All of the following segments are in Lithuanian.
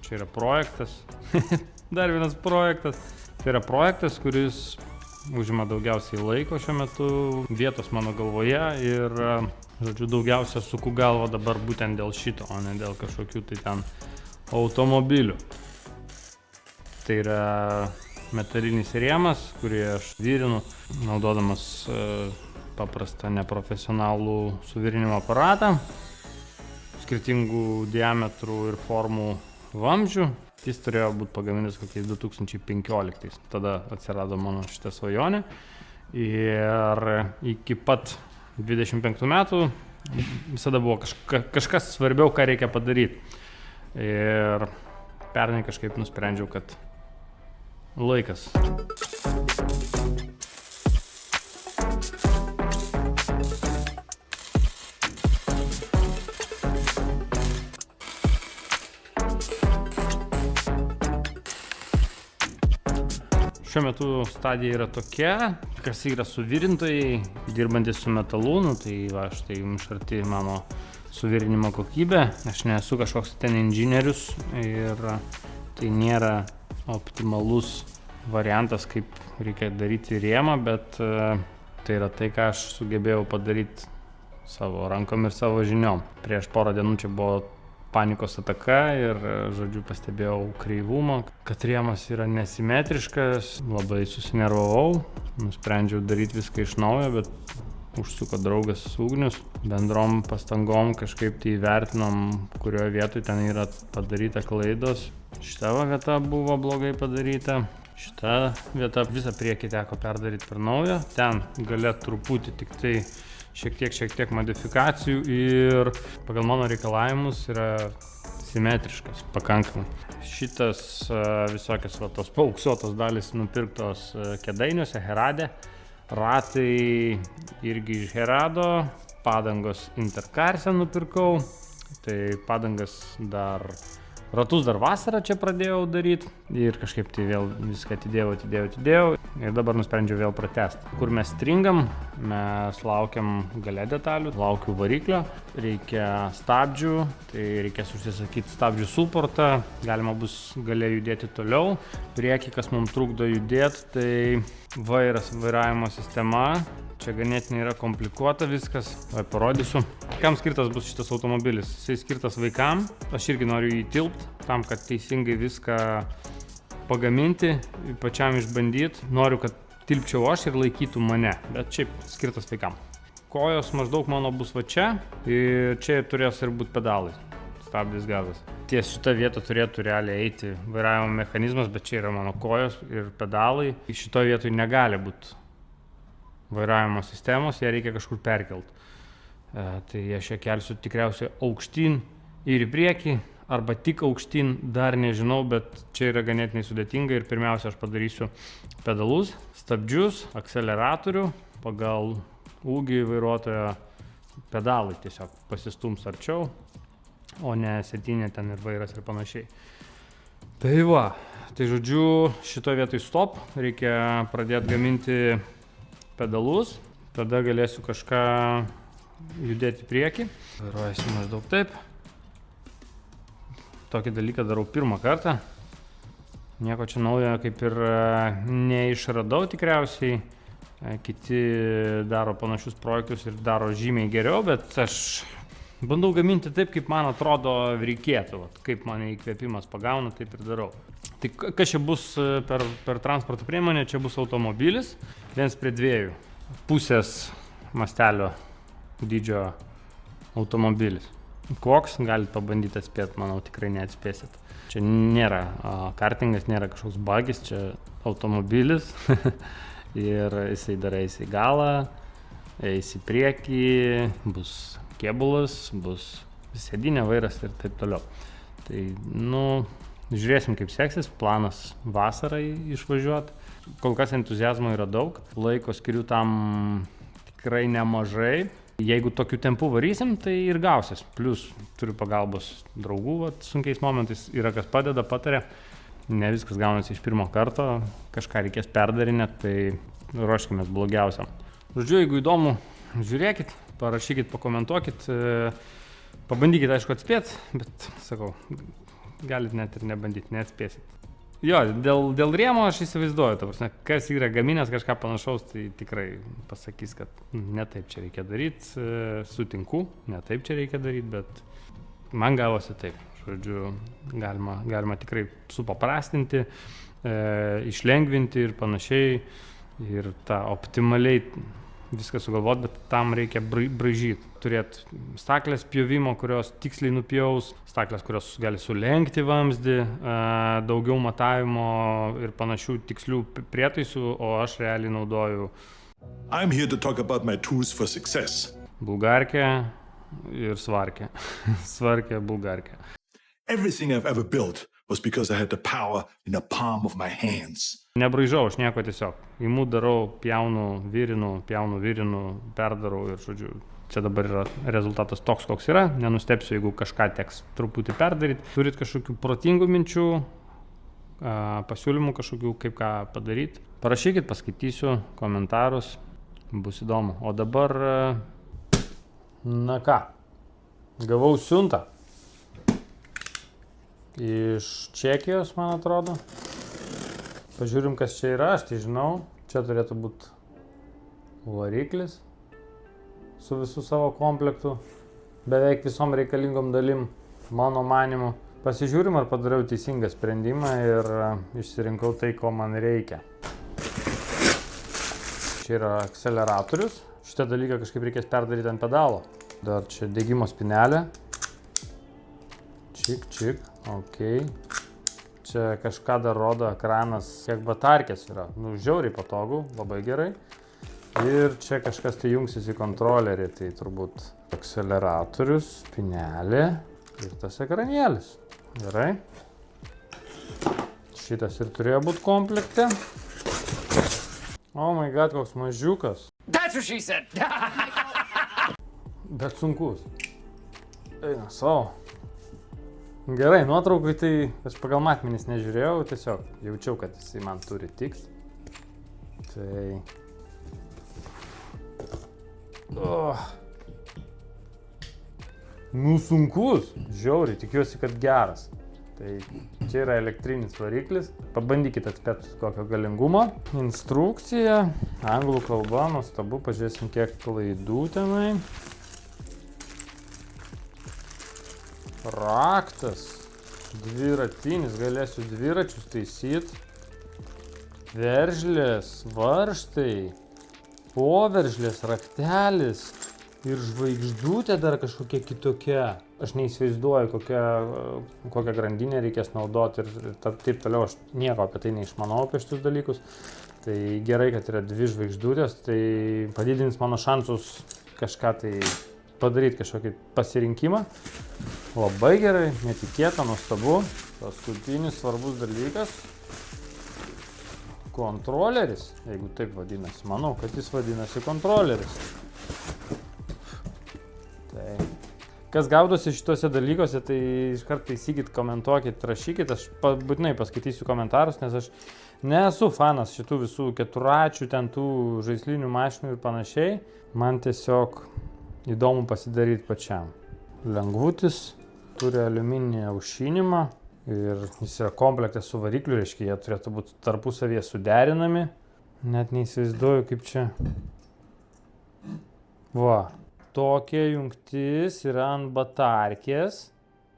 Čia yra projektas. Dar vienas projektas. Tai yra projektas, kuris užima daugiausiai laiko šiuo metu, vietos mano galvoje ir, žodžiu, daugiausia suku galvą dabar būtent dėl šito, o ne dėl kažkokių tai ten automobilių. Tai yra metalinis rėmas, kurį aš virinu, naudodamas paprastą neprofesionalų suvirinimo aparatą, skirtingų diametrų ir formų vamzdžių. Jis turėjo būti pagamintas kokiais 2015. Tada atsirado mano šitą svajonę. Ir iki pat 25 metų visada buvo kažkas svarbiau, ką reikia padaryti. Ir pernai kažkaip nusprendžiau, kad laikas. Šiuo metu stadija yra tokia, kas yra suvirintojai, dirbantis su metalu, tai va, štai jums arti mano suvirinimo kokybė. Aš nesu kažkoks ten inžinierius ir tai nėra optimalus variantas, kaip reikia daryti rėmą, bet tai yra tai, ką aš sugebėjau padaryti savo rankom ir savo žiniom. Prieš porą dienų čia buvo panikos ataka ir, žodžiu, pastebėjau kreivumą, kad rėmas yra nesimetriškas, labai susinervavau, nusprendžiau daryti viską iš naujo, bet užsuko draugas Ugnius, bendrom pastangom kažkaip tai įvertinom, kurioje vietoje ten yra padaryta klaidos. Šita vieta buvo blogai padaryta, šita vieta visą priekį teko perdaryti per naują, ten gale truputį tik tai šiek tiek modifikacijų ir pagal mano reikalavimus yra simetriškas pakankamai. Šitas visokios tos paauksuotos dalys nupirktos Kėdainiuose, Herade. Ratai irgi iš Herado, padangos Interkarse nupirkau. Tai padangas ratus dar vasarą čia pradėjau daryti ir kažkaip tai vėl viską atidėjau ir dabar nusprendžiau vėl pratęsti. Kur mes stringam, mes laukiam gale detalių, laukiu variklio, reikia stabdžių, tai reikės užsisakyti stabdžių suportą, galima bus gale judėti toliau. Priekį, kas mums trukdo judėti, tai vairavimo sistema. Čia ganėtinai yra komplikuota viskas, parodysiu. Kam skirtas bus šitas automobilis? Jisai skirtas vaikam, aš irgi noriu jį tilpti, tam, kad teisingai viską pagaminti, pačiam išbandyti. Noriu, kad tilpčiau aš ir laikytų mane, bet šiaip skirtas vaikam. Kojos maždaug mano bus va čia ir čia turės ir būti pedalai, stabdis gazas. Ties šitą vietą turėtų realiai eiti vairavimo mechanizmas, bet čia yra mano kojos ir pedalai. Šitoje vietoje negali būti vairavimo sistemos, ją reikia kažkur perkelt. Tai aš ją kelsiu tikriausiai aukštyn ir į priekį, arba tik aukštyn, dar nežinau, bet čia yra ganėtinai sudėtinga ir pirmiausia aš padarysiu pedalus, stabdžius, akceleratorių, pagal ūgį vairuotojo pedalai tiesiog pasistums arčiau, o ne sėdynė ten ir vairas ir panašiai. Tai va, tai žodžiu, šitoje vietoje stop, reikia pradėti gaminti pedalus, tada galėsiu kažką judėti į priekį. Vairuojasi maždaug taip. Tokį dalyką darau pirmą kartą. Nieko čia naujo kaip ir neišradau tikriausiai. Kiti daro panašius projektus ir daro žymiai geriau, bet aš bandau gaminti taip, kaip man atrodo reikėtų. Kaip mane įkvėpimas pagauna, taip ir darau. Tai kas čia bus per transporto priemonę, čia bus automobilis, 1:2, pusės mastelio dydžio automobilis. Koks, galite pabandyti atspėti, manau tikrai neatspėsit. Čia nėra kartingas, nėra kažkoks bagis, čia automobilis ir jisai dar eis į galą, eis į priekį, bus kėbulas, bus sėdynė, vairas ir taip toliau. Tai, žiūrėsim kaip seksis, planas vasarai išvažiuoti. Kol kas entuziazmo yra daug, laiko skiriu tam tikrai nemažai. Jeigu tokiu tempu varysim, tai ir gausis. Plius turiu pagalbos draugų, sunkiais momentais yra kas padeda, pataria. Ne viskas gaunasi iš pirmo karto, kažką reikės perdarinėti, tai ruoškimės blogiausiam. Žodžiu, jeigu įdomu, žiūrėkit, parašykit, pakomentuokit, pabandykit aišku atspėti, bet sakau, galit net ir nebandyti, neatspėsit. Jo, dėl rėmo aš įsivaizduoju, ta prasme, kas yra gaminęs kažką panašaus, tai tikrai pasakys, kad ne taip čia reikia daryti, sutinku, ne taip čia reikia daryti, bet man gavosi taip. Žodžiu, galima tikrai supaprastinti, išlengvinti ir panašiai, ir tą optimaliai viską sugalvoti, bet tam reikia braižyti. Turėti staklės pjovimo, kurios tiksliai nupjaus, staklės, kurios gali sulenkti vamzdį, daugiau matavimo ir panašių tikslių prietaisų, o aš realiai naudoju I'm here to talk about my tools for success. bulgarkę ir svarkę. Svarkę, bulgarkę. Everything I've ever built was because I had the power in the palm of my hands. Nebraižau, aš nieko tiesiog. Imu darau, pjaunu, virinu, perdarau ir, žodžiu, čia dabar yra rezultatas toks, koks yra. Nenustepsiu, jeigu kažką teks truputį perdaryti. Turit kažkokių protingų minčių, pasiūlymų kažkokių, kaip ką padaryti. Parašykit, paskaitysiu komentarus, bus įdomu. O dabar, na ką, gavau siuntą iš Čekijos, man atrodo. Pažiūrim, kas čia yra, aš tai žinau. Čia turėtų būti variklis su visų savo komplektu, beveik visom reikalingom dalim, mano manimu. Pasižiūrim, ar padariau teisingą sprendimą ir išsirinkau tai, ko man reikia. Čia yra akceleratorius. Šitą dalyką kažkaip reikės perdaryti ant pedalo. Dar čia degimo spynelė. Čik, ok. Čia kažką dar rodo ekranas, kiek batarkės yra. Nu, žiauriai patogu, labai gerai. Ir čia kažkas tai jungsis į kontrolerį, tai turbūt akceleratorius, spynelė ir tas ekranėlis. Gerai. Šitas ir turėjo būti komplekte. Oh my god, koks mažiukas. That's what she said. Bet sunkus. Eina savo. Gerai, nuotraukui tai aš pagal matmenis nežiūrėjau, tiesiog jaučiau, kad jisai man turi tiks. Tai... Nu sunkus, žiauriai, tikiuosi, kad geras. Tai čia yra elektrinis variklis, pabandykite atspėti kokio galingumo. Instrukcija, anglų kalba, nuostabu, pažiūrėsim kiek klaidų tenai. Raktas, dviratinis, galėsiu dviračius taisyti. Veržlės, varžtai, poveržlės, raktelis ir žvaigždutė dar kažkokia kitokia. Aš neįsivaizduoju, kokią grandinę reikės naudoti ir taip toliau. Aš nieko apie tai neišmanau apie šitus dalykus. Tai gerai, kad yra dvi žvaigždutės, tai padidins mano šansus kažką tai padaryti, kažkokį pasirinkimą. Labai gerai, netikėta, nuostabu. Paskutinis svarbus dalykas. Kontroleris, jeigu taip vadinasi. Manau, kad jis vadinasi kontroleris. Tai, kas gaudosi šituose dalykuose, tai iškart taisykit, komentuokit, rašykit. Aš būtinai paskaitysiu komentarus, nes aš nesu fanas šitų visų keturačių, ten tų žaislinių mašinų ir panašiai. Man tiesiog įdomu pasidaryti pačiam. Lengvutis, turi aliumininį aušinimą ir jis yra komplektas su varikliu, reiškia, jie turėtų būti tarpusavėje suderinami. Net neįsivaizduoju, kaip čia. Va, tokia jungtis yra ant batarkės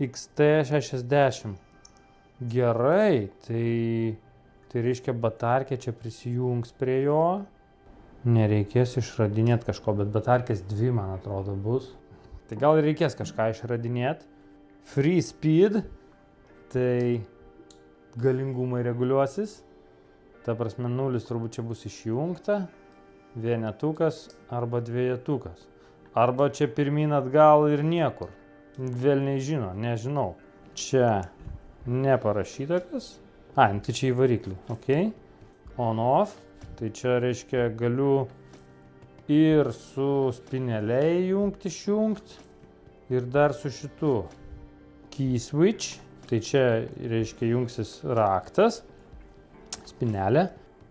XT60. Gerai, tai reiškia batarkė čia prisijungs prie jo. Nereikės išradinėti kažko, bet batarkės dvi, man atrodo, bus. Tai gal reikės kažką išradinėti. Free speed, tai galingumai reguliuosis. Ta prasme, nulis turbūt čia bus išjungta. Vienetukas arba dvejetukas. Arba čia pirmyn atgal ir niekur. Vėl nežino, nežinau. Čia neparašyta kas. Tai čia į variklį, ok. On off. Tai čia reiškia galiu ir su spynele išjungti ir dar su šitu key switch. Tai čia reiškia jungsis raktas, spynelė,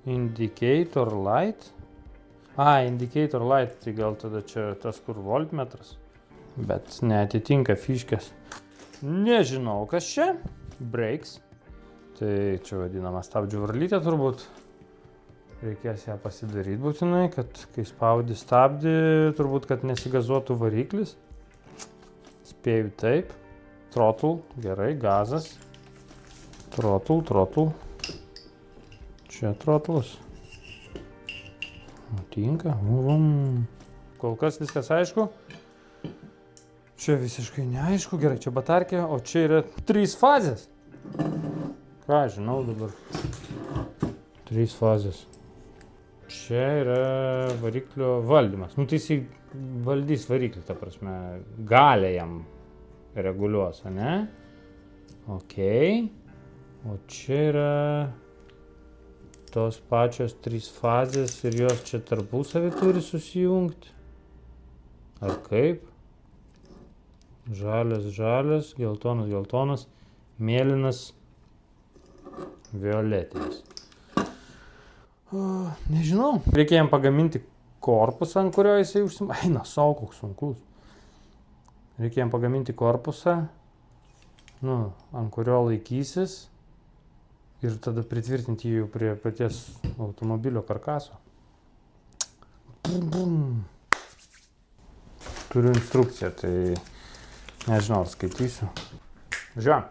indicator light. Indicator light, tai gal tada čia tas kur voltmetras, bet neatitinka fiškės. Nežinau kas čia, brakes. Tai čia vadinama stabdžių varlytė turbūt. Reikės ją pasidaryti būtinai, kad kai spaudi stabdį, turbūt, kad nesigazuotų variklis. Spėju taip. Throttle, gerai, gazas. Throttle. Čia throttles. Tinka. Kol kas viskas aišku. Čia visiškai neaišku. Gerai, čia batarkė, o čia yra 3 fazės. Ką žinau dabar. 3 fazės. Čia yra variklio valdymas. Nu tai jisai valdys variklį, ta prasme. Galę jam reguliuos, ane? Ok. O čia yra tos pačios 3 fazės ir jos čia tarpusavį turi susijungti. Ar kaip? Žalias, geltonas, mėlynas, violetinis. Nežinau. Reikia jam pagaminti korpusą, ant kurio jisai užsima. Eina, sau koks sunkus. Reikia jam pagaminti korpusą, ant kurio laikysis. Ir tada pritvirtinti jį prie paties automobilio karkaso. Turiu instrukciją, tai nežinau, ar skaitysiu. Važiuojam.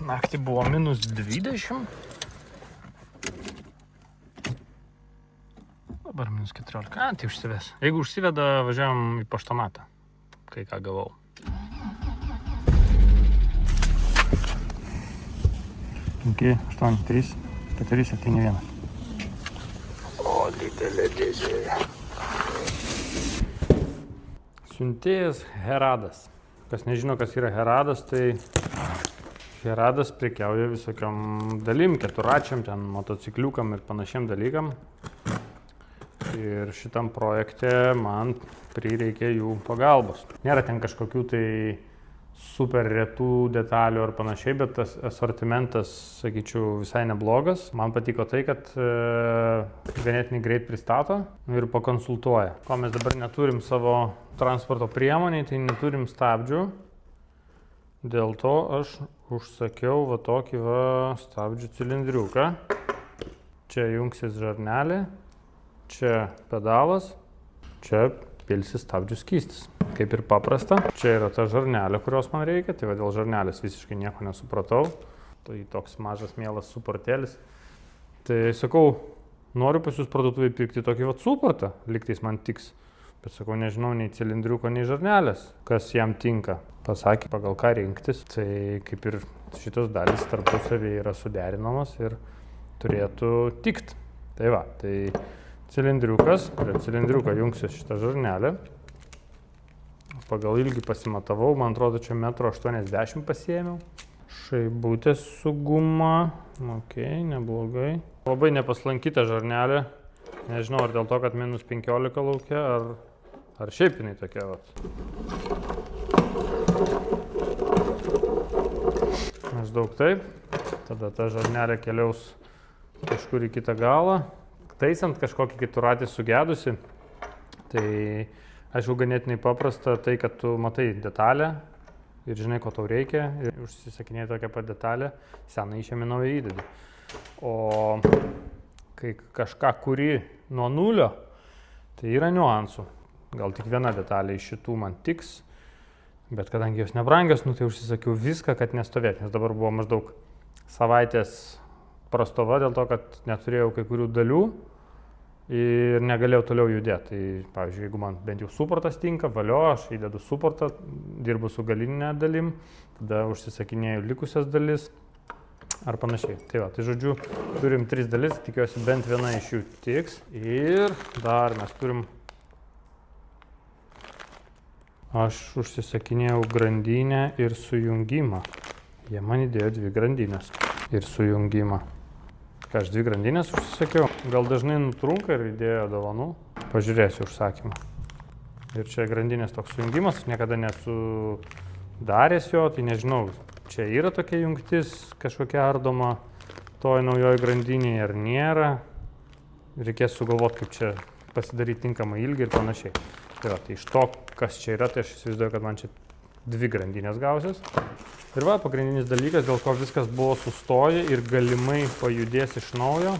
Naktį buvo -20. Dabar -14. Tai užsives. Jeigu užsiveda, važiuojam į paštomatą. Kai ką gavau. 5, 8, 3, 4, 7, 1. O, didelė dėžė. Siuntėjas Heradas. Kas nežino, kas yra Heradas, tai Heradas prekiauja visokiom dalim, keturačiam, ten motocikliukam ir panašiam dalykam. Ir šitam projekte man prireikė jų pagalbos. Nėra ten kažkokių tai super retų detalių ar panašiai, bet tas asortimentas, sakyčiau, visai neblogas. Man patiko tai, kad ganėtinai greit pristato ir pakonsultuoja. Ko mes dabar neturim savo transporto priemoniai, tai neturim stabdžių. Dėl to aš užsakiau va tokį stabdžių cilindriuką. Čia jungsis žarnelė, čia pedalas, čia pilsis stabdžių skystis. Kaip ir paprasta. Čia yra ta žarnelė, kurios man reikia, tai dėl žarnelės visiškai nieko nesupratau. Tai toks mažas mielas suportėlis. Tai sakau, noriu pas jūs parduotuvėje pirkti tokį suportą, lygtais man tiks. Bet sakau, nežinau nei cilindriuko, nei žarnelės, kas jam tinka. Pasakė, pagal ką rinktis. Tai kaip ir šitos dalys tarpusavį yra suderinamos ir turėtų tikt. Tai va, tai cilindriukas, prie cilindriuko jungsiu šitą žarnelę. Pagal ilgį pasimatavau, man atrodo, čia 1,80 m pasiėmiau. Šaibutės su guma. Ok, neblogai. Labai nepaslankyta žarnelė. Nežinau, ar dėl to, kad -15 laukia, ar šiaip jinai tokia. Maždaug taip. Tada ta žarnelė keliaus kažkur į kitą galą. Taisant kažkokį keturatį sugedusi, tai aišku, ganėtinai paprasta tai, kad tu matai detalę ir žinai, ko tau reikia ir užsisakinėjai tokią pat detalę, seną išėmė, naują įdedi. O kai kažką kuri nuo nulio, tai yra niuansų. Gal tik viena detalė iš šitų man tiks, bet kadangi jos nebrangios, tai užsisakiau viską, kad nestovėt, nes dabar buvo maždaug savaitės prastova dėl to, kad neturėjau kai kurių dalių ir negalėjau toliau judėti. Tai, pavyzdžiui, jeigu man bent jau suportas tinka, valio, aš įdedu suportą, dirbu su galinė dalim, tada užsisakinėjau likusias dalis ar panašiai. Tai va, tai žodžiu, turim 3 dalis, tikiuosi bent viena iš jų tiks. Ir dar mes turim, aš užsisakinėjau grandinę ir sujungimą. Jie man įdėjo 2 grandinės ir sujungimą. Ką aš 2 grandinės užsisakiau. Gal dažnai nutrunka ir įdėjo dovanų. Pažiūrėsiu užsakymą. Ir čia grandinės toks sujungimas, aš niekada nesu daręs jo, tai nežinau, čia yra tokia jungtis kažkokia ardoma toj naujoj grandinėje ar nėra. Reikės sugalvoti, kaip čia pasidaryti tinkamą ilgį ir panašiai. Tai va, tai iš to, kas čia yra, tai aš įsivaizduoju, kad man čia 2 grandinės gausis. Ir va, pagrindinis dalykas, dėl ko viskas buvo sustoję ir galimai pajudės iš naujo.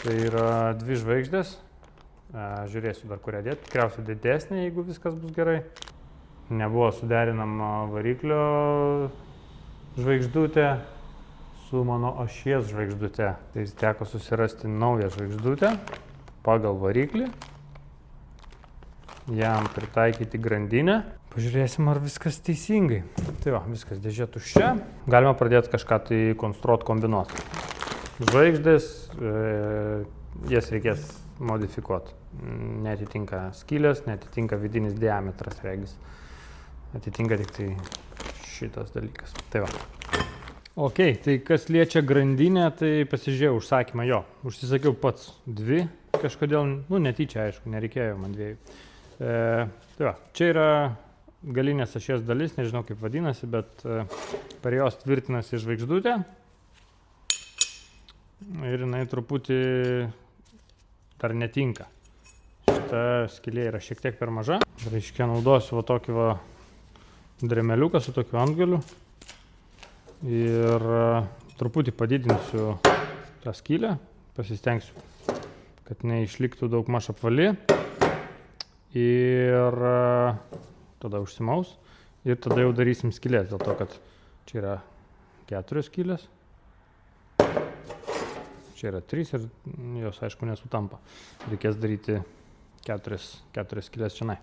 Tai yra 2 žvaigždės. Žiūrėsiu dar kurią dėti. Tikriausiai didesnė, jeigu viskas bus gerai. Nebuvo suderinama variklio žvaigždutė su mano ašies žvaigždute. Tai teko susirasti naują žvaigždutę pagal variklį. Jam pritaikyti grandinę. Pažiūrėsim, ar viskas teisingai. Tai va, viskas dėžė tuščia. Galima pradėti kažką tai konstruoti, kombinuoti. Žvaigždės, jas reikės modifikuoti. Neatitinka skylės, neatitinka vidinis diametras, regis. Atitinka tik tai šitas dalykas. Tai va. Ok, tai kas liečia grandinę, tai pasižiūrėjau užsakymą jo. Užsisakiau pats 2, kažkodėl, netyčia, aišku, nereikėjo man 2. Tai va, čia yra galinės ašies dalis, nežinau kaip vadinasi, bet per jos tvirtinasi žvaigždutė. Ir jinai truputį dar netinka. Šita skylė yra šiek tiek per maža. Reiškia, naudosiu va tokį va dremeliuką su tokiu antgaliu. Ir truputį padidinsiu tą skylę. Pasistengsiu, kad neišliktų daug maž apvali. Ir tada užsimaus. Ir tada jau darysim skylės, dėl to, kad čia yra 4 skylės. Čia yra 3 ir jos, aišku, nesutampa. Reikės daryti 4 skylės čia.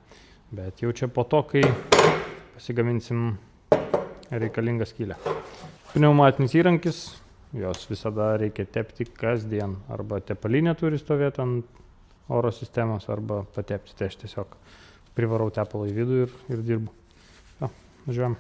Bet jau čia po to, kai pasigaminsim reikalingą skylę. Pneumatinis įrankis, jos visada reikia tepti kasdien. Arba tepalinė turi stovėti ant oro sistemos, arba patepti. Tai aš tiesiog privarau tepalą į vidų ir dirbu. Jo, važiuojam.